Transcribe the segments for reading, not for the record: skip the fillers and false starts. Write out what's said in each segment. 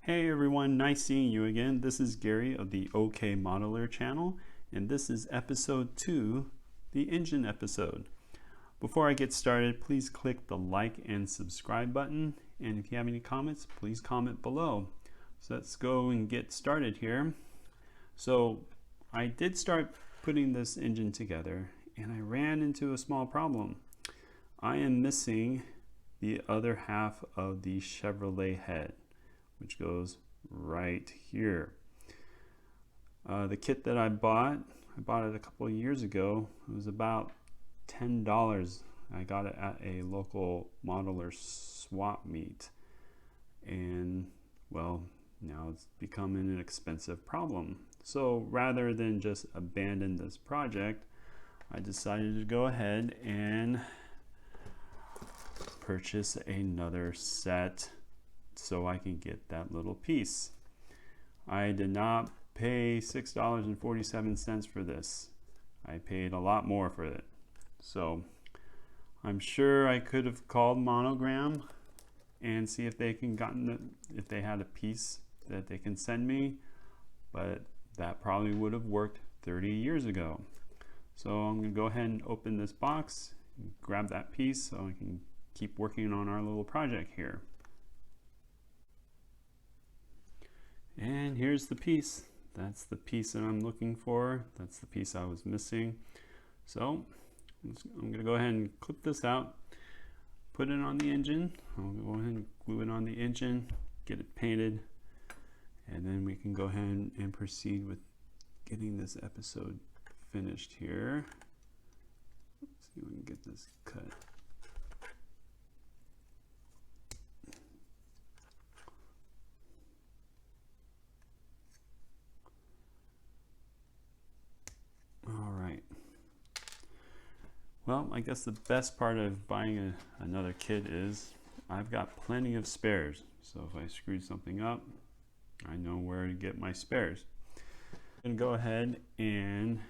Hey everyone, nice seeing you again. This is Gary of the OK Modeler channel, and this is episode 2, the engine episode. Before I get started, please click the like and subscribe button, and if you have any comments, please comment below. So let's go and get started here. So I did start putting this engine together, and I ran into a small problem. I am missing the other half of the Chevrolet head, which goes right here. The kit that I bought it a couple of years ago. It was about $10. I got it at a local modeler swap meet, and well, now it's becoming an expensive problem. So rather than just abandon this project, I decided to go ahead and purchase another set so I can get that little piece. I did not pay $6.47 for this. I paid a lot more for it. So I'm sure I could have called Monogram and see if they if they had a piece that they can send me, but that probably would have worked 30 years ago. So I'm going to go ahead and open this box, grab that piece so I can keep working on our little project here. And here's the piece. That's the piece that I'm looking for. That's the piece I was missing. So I'm going to go ahead and clip this out, put it on the engine. I'll go ahead and glue it on the engine, get it painted, and then we can go ahead and proceed with getting this episode finished here. Let's see if we can get this cut. Well, I guess the best part of buying another kit is I've got plenty of spares. So if I screwed something up, I know where to get my spares. I'm going to go ahead and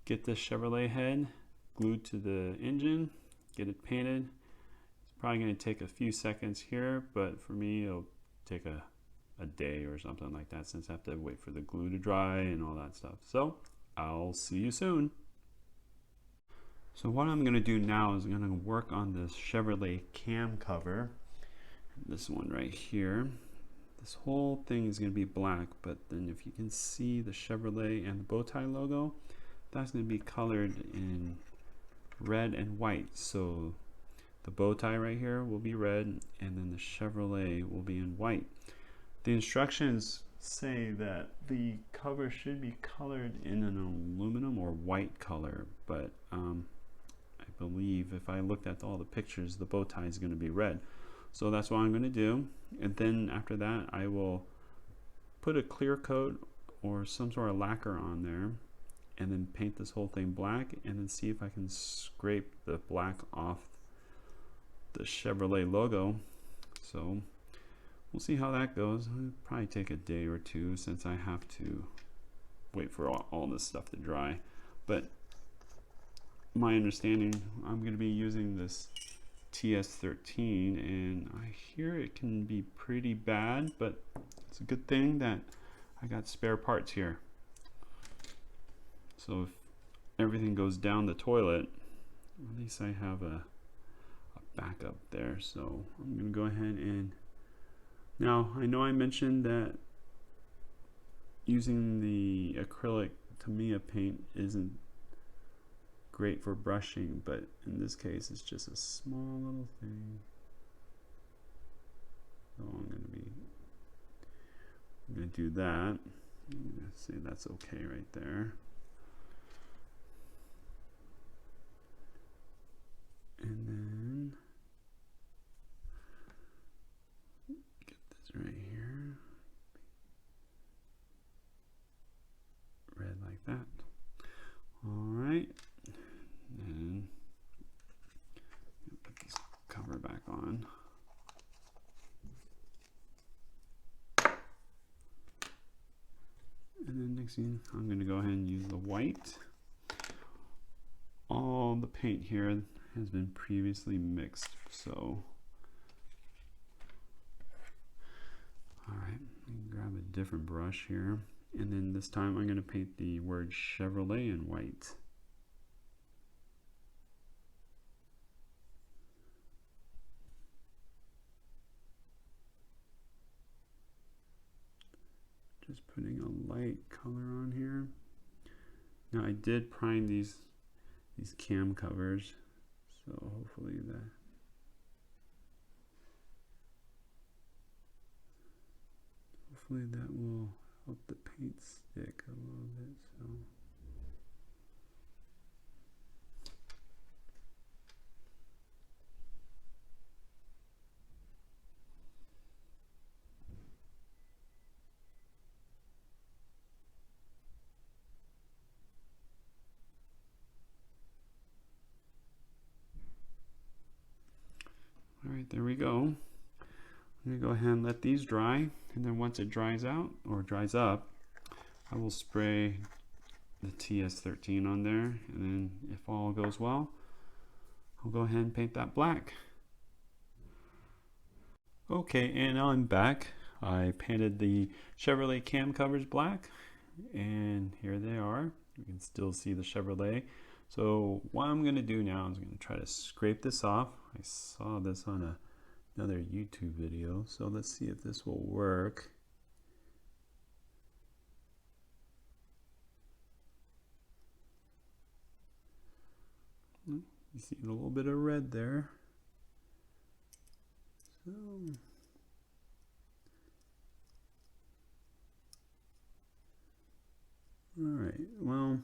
get this Chevrolet head glued to the engine, get it painted. It's probably going to take a few seconds here, but for me it'll take a day or something like that, since I have to wait for the glue to dry and all that stuff. So I'll see you soon. So what I'm going to do now is I'm going to work on this Chevrolet cam cover. This one right here. This whole thing is going to be black, but then if you can see the Chevrolet and the bow tie logo, that's going to be colored in red and white. So the bow tie right here will be red, and then the Chevrolet will be in white. The instructions say that the cover should be colored in an aluminum or white color, but I believe if I looked at all the pictures, the bow tie is going to be red. So that's what I'm going to do. And then after that, I will put a clear coat or some sort of lacquer on there, and then paint this whole thing black, and then see if I can scrape the black off the Chevrolet logo. So we'll see how that goes. It'll probably take a day or two, since I have to wait for all this stuff to dry. But my understanding, I'm going to be using this TS13, and I hear it can be pretty bad, but it's a good thing that I got spare parts here. So if everything goes down the toilet, at least I have a backup there. So I'm going to go ahead and, now I know I mentioned that using the acrylic Tamiya paint isn't great for brushing, but in this case it's just a small little thing. So I'm going to do that. Let's see, that's okay right there. And then get this right here, red like that. All right. And put this cover back on. And then next thing, I'm going to go ahead and use the white. All the paint here has been previously mixed, so Alright, grab a different brush here, and then this time I'm going to paint the word Chevrolet in white. Just putting a light color on here. Now I did prime these cam covers, so hopefully that will help the paint stick a little bit. So alright, there we go. I'm going to go ahead and let these dry, and then once it dries out or dries up, I will spray the TS13 on there, and then if all goes well, I'll go ahead and paint that black. Okay, and I'm back. I painted the Chevrolet cam covers black, and here they are. You can still see the Chevrolet. So what I'm going to do now is I'm going to try to scrape this off. I saw this on another YouTube video, so let's see if this will work. You see a little bit of red there. So alright, well,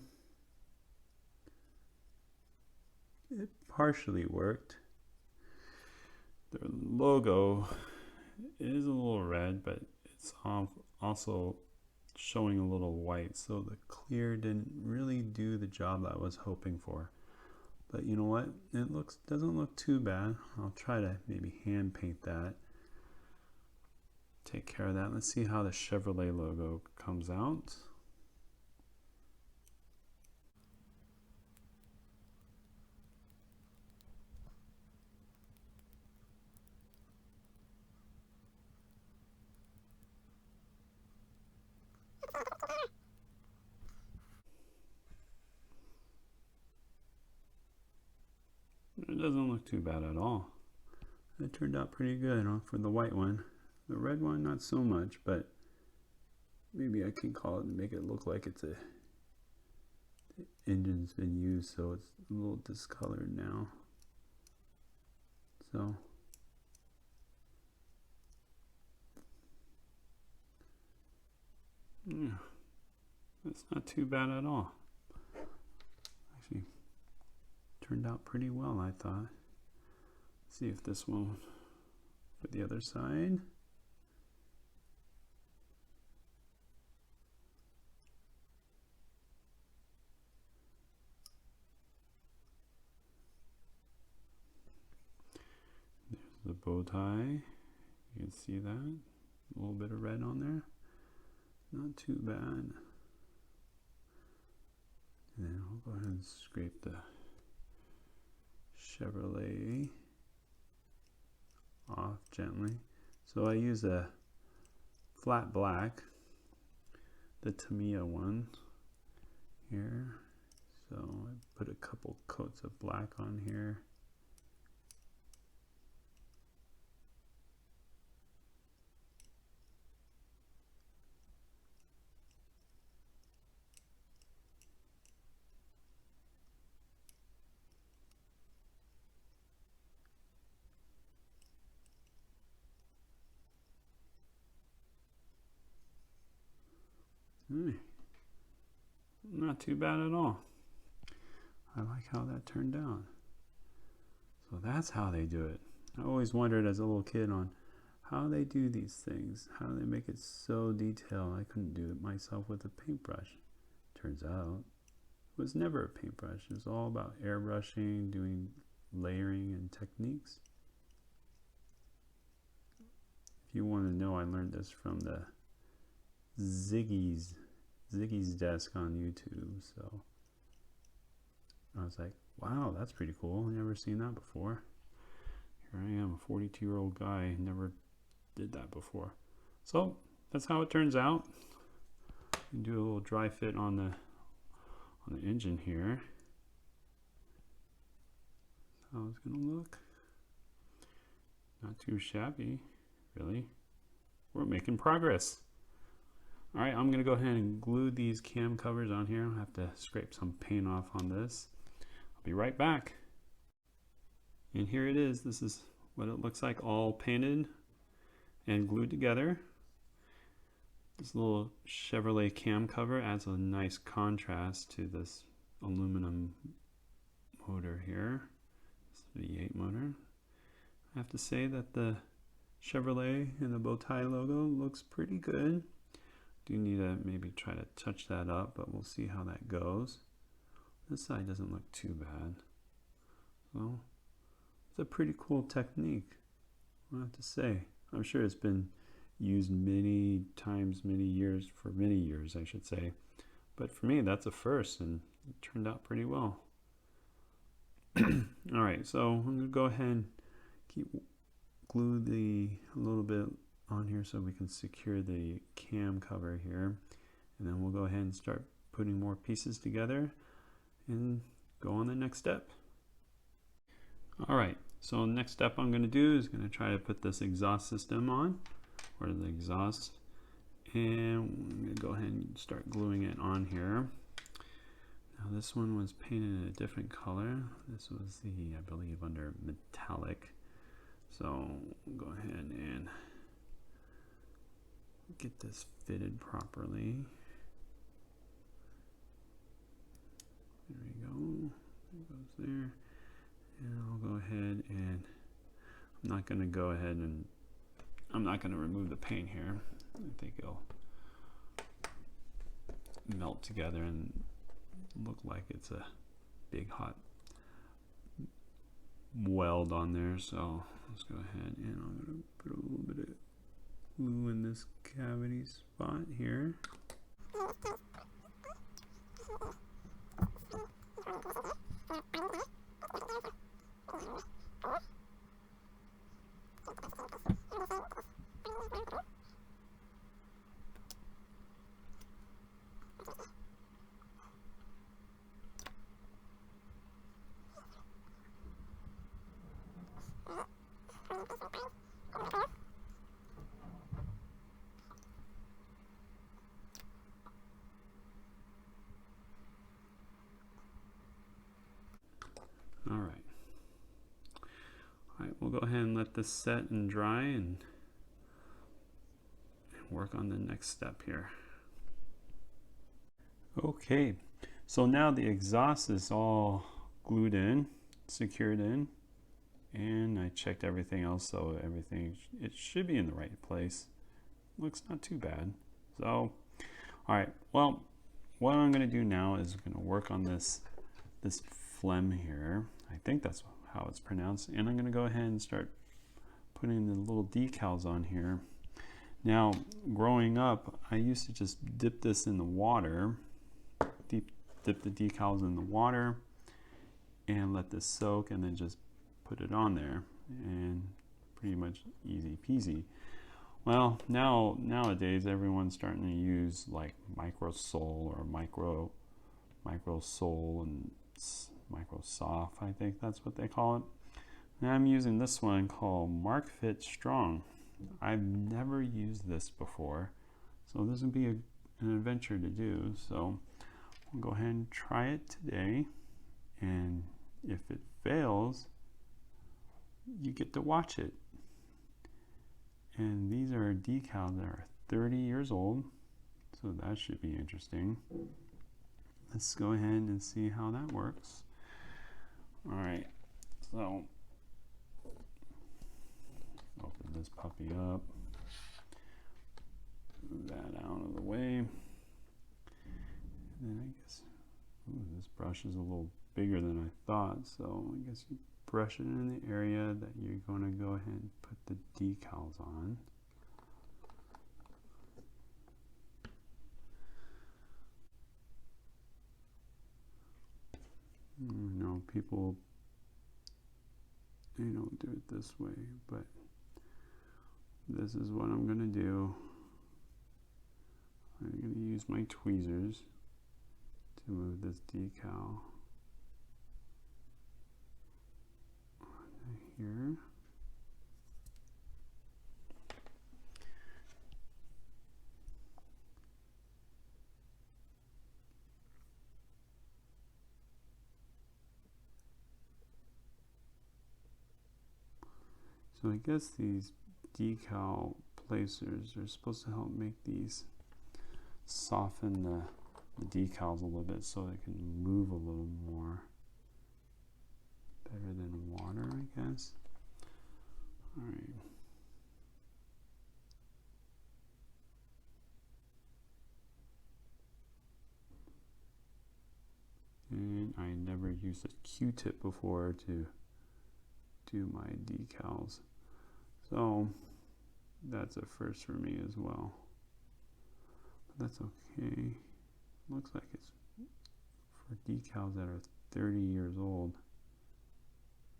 it partially worked. The logo is a little red, but it's also showing a little white, so the clear didn't really do the job that I was hoping for. But you know what? It doesn't look too bad. I'll try to maybe hand paint that. Take care of that. Let's see how the Chevrolet logo comes out. It doesn't look too bad at all. It turned out pretty good for the white one. The red one, not so much, but maybe I can call it and make it look like the engine's been used, so it's a little discolored now. So yeah, that's not too bad at all. Actually, turned out pretty well, I thought. Let's see if this will for the other side. There's the bow tie. You can see that. A little bit of red on there. Not too bad. And then I'll go ahead and scrape the Chevrolet off gently. So I use a flat black, the Tamiya one here. So I put a couple coats of black on here. Not too bad at all. I like how that turned out. So that's how they do it. I always wondered as a little kid on how they do these things, how they make it so detailed. I couldn't do it myself with a paintbrush. Turns out it was never a paintbrush. It was all about airbrushing, doing layering and techniques. If you want to know, I learned this from the Ziggy's desk on YouTube. So I was like, wow, that's pretty cool. I've never seen that before. Here I am, a 42-year-old guy, never did that before. So that's how it turns out. You do a little dry fit on the engine here. That's how it's gonna look. Not too shabby, really. We're making progress. All right, I'm gonna go ahead and glue these cam covers on here. I'll have to scrape some paint off on this. I'll be right back. And here it is. This is what it looks like, all painted and glued together. This little Chevrolet cam cover adds a nice contrast to this aluminum motor here. This V8 motor. I have to say that the Chevrolet and the bow tie logo looks pretty good. Do need to maybe try to touch that up, but we'll see how that goes. This side doesn't look too bad. So it's a pretty cool technique, I have to say. I'm sure it's been used many times, many years, I should say. But for me, that's a first, and it turned out pretty well. All right, so I'm gonna go ahead and glue a little bit on here so we can secure the cam cover here, and then we'll go ahead and start putting more pieces together and go on the next step. All right, so next step I'm going to do is going to try to put this exhaust system on, or the exhaust, and I'm going to go ahead and start gluing it on here. Now this one was painted in a different color. This was I believe, under metallic. So we'll go ahead and get this fitted properly. There we go. It goes there. And I'll go ahead and I'm not going to remove the paint here. I think it'll melt together and look like it's a big hot weld on there. So let's go ahead and I'm going to put a little bit of glue in this cavity spot here. All right, we'll go ahead and let this set and dry and work on the next step here. Okay, so now the exhaust is all glued in, secured in, and I checked everything else, so it should be in the right place. Looks not too bad. So, all right, well, what I'm going to do now is I'm going to work on this phlegm here. I think that's how it's pronounced, and I'm going to go ahead and start putting the little decals on here. Now, growing up, I used to just dip this in the water, dip the decals in the water, and let this soak, and then just put it on there, and pretty much easy peasy. Well, nowadays everyone's starting to use like microsol or microsol and Microsoft, I think that's what they call it. And I'm using this one called Mark Fit Strong. I've never used this before, so this would be an adventure to do. So we'll go ahead and try it today, and if it fails, you get to watch it. And these are decals that are 30 years old, so that should be interesting. Let's go ahead and see how that works. All right, so open this puppy up, move that out of the way, and then I guess, this brush is a little bigger than I thought, so I guess you brush it in the area that you're going to go ahead and put the decals on. I know people, they don't do it this way, but this is what I'm going to do. I'm going to use my tweezers to move this decal here. So I guess these decal placers are supposed to help make these soften the decals a little bit so they can move a little more better than water, I guess. All right. And I never used a Q-tip before to do my decals, so that's a first for me as well. But that's okay. Looks like it's for decals that are 30 years old.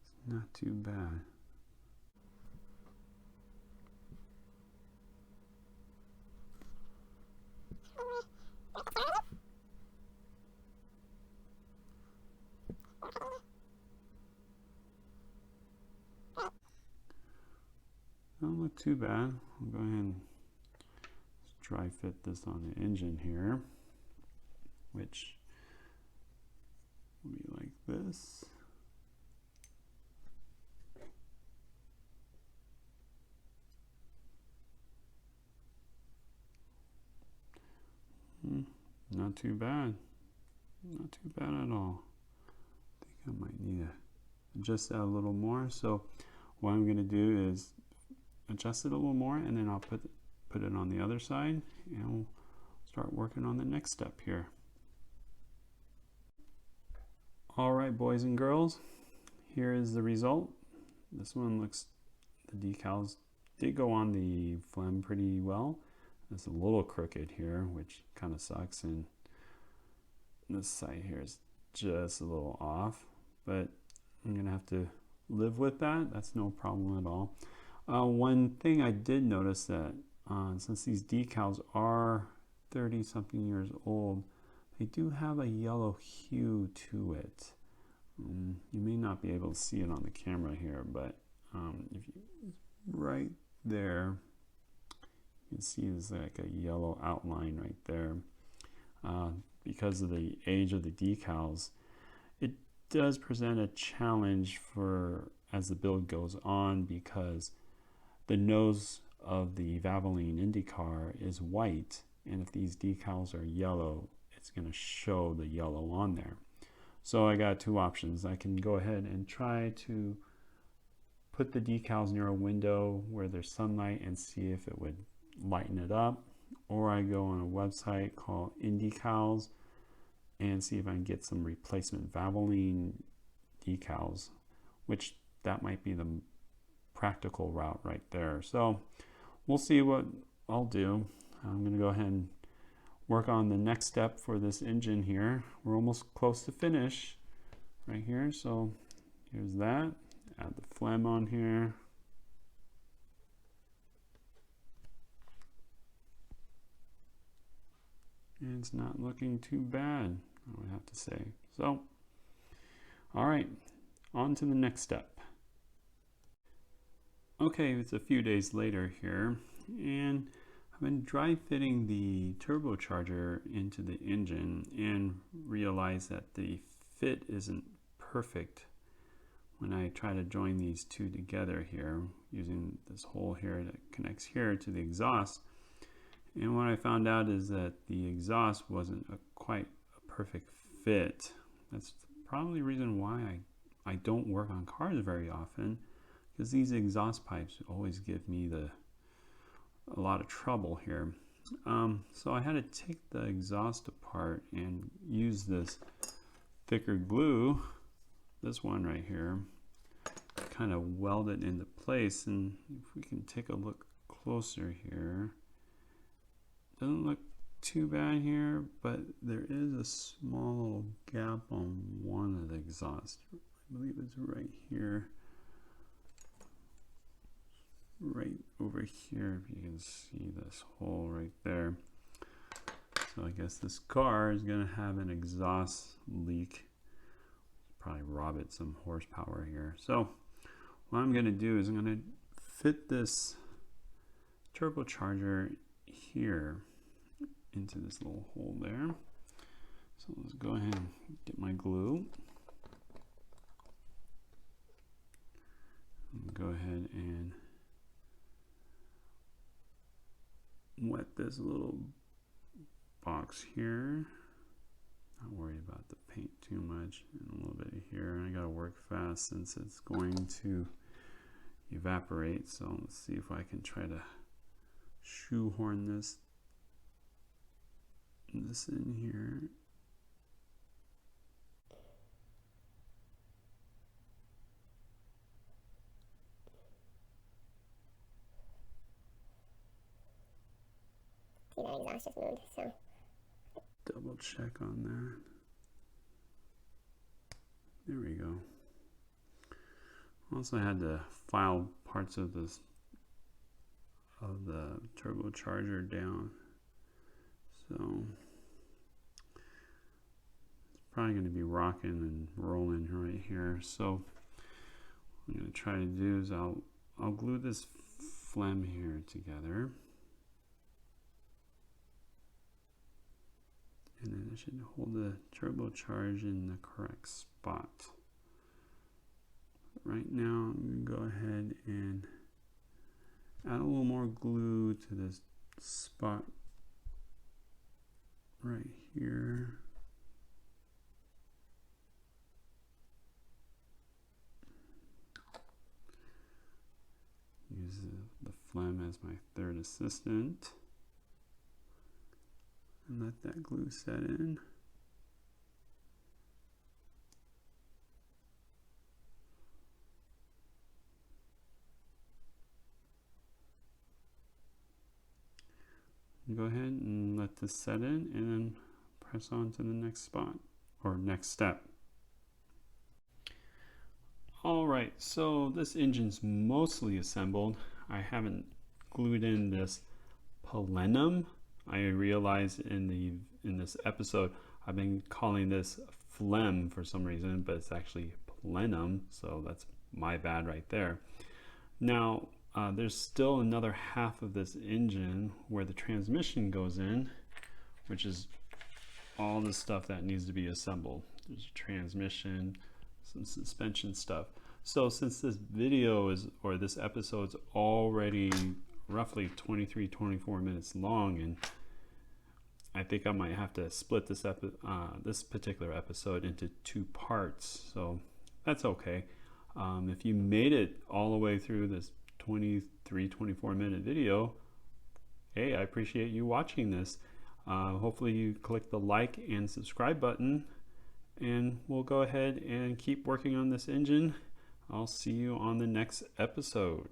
It's not too bad. Don't look too bad. I'll go ahead and dry fit this on the engine here, which will be like this. Not too bad. Not too bad at all. I think I might need to adjust that a little more. So what I'm going to do is adjust it a little more, and then I'll put it on the other side, and we'll start working on the next step here. All right, boys and girls, here is the result. This one looks, the decals did go on the phlegm pretty well. It's a little crooked here, which kind of sucks, and this side here is just a little off, but I'm gonna have to live with that. That's no problem at all. One thing I did notice that since these decals are 30 something years old, they do have a yellow hue to it. You may not be able to see it on the camera here, but if you, right there, you can see there's like a yellow outline right there. Because of the age of the decals, it does present a challenge for as the build goes on, because the nose of the Valvoline IndyCar is white, and if these decals are yellow, it's going to show the yellow on there. So I got two options. I can go ahead and try to put the decals near a window where there's sunlight and see if it would lighten it up, or I go on a website called IndyCars and see if I can get some replacement Valvoline decals, which that might be the practical route right there. So we'll see what I'll do. I'm going to go ahead and work on the next step for this engine here. We're almost close to finish right here. So here's that. Add the phlegm on here. And it's not looking too bad, I would have to say. So, all right, on to the next step. Okay, it's a few days later here, and I've been dry fitting the turbocharger into the engine and realized that the fit isn't perfect when I try to join these two together here using this hole here that connects here to the exhaust. And what I found out is that the exhaust wasn't quite a perfect fit. That's probably the reason why I don't work on cars very often, because these exhaust pipes always give me a lot of trouble here. So I had to take the exhaust apart and use this thicker glue, this one right here, kind of weld it into place. And if we can take a look closer here, doesn't look too bad here, but there is a small little gap on one of the exhausts. I believe it's right here, right over here, if you can see this hole right there. So I guess this car is going to have an exhaust leak. Probably rob it some horsepower here. So what I'm going to do is I'm going to fit this turbocharger here into this little hole there. So let's go ahead and get my glue. Go ahead and wet this little box here. Not worried about the paint too much, and a little bit here. I gotta work fast since it's going to evaporate. So let's see if I can try to shoehorn this in here. See, that exhaust just moved, so. Double check on that. There we go. Also had to file parts of the turbocharger down. So it's probably going to be rocking and rolling right here. So what I'm going to try to do is I'll glue this phlegm here together. And then I should hold the turbocharge in the correct spot. Right now, I'm going to go ahead and add a little more glue to this spot right here. Use the phlegm as my third assistant. And let that glue set in. Go ahead and let this set in and then press on to the next spot or next step. Alright, so this engine's mostly assembled. I haven't glued in this plenum. I realized in this episode I've been calling this phlegm for some reason, but it's actually plenum, so that's my bad right there. Now there's still another half of this engine where the transmission goes in, which is all the stuff that needs to be assembled. There's a transmission, some suspension stuff. So since this video or this episode's already roughly 24 minutes long, and I think I might have to split this particular episode into 2 parts, so that's okay. If you made it all the way through this 24 minute video, hey, I appreciate you watching this. Hopefully you click the like and subscribe button, and we'll go ahead and keep working on this engine. I'll see you on the next episode.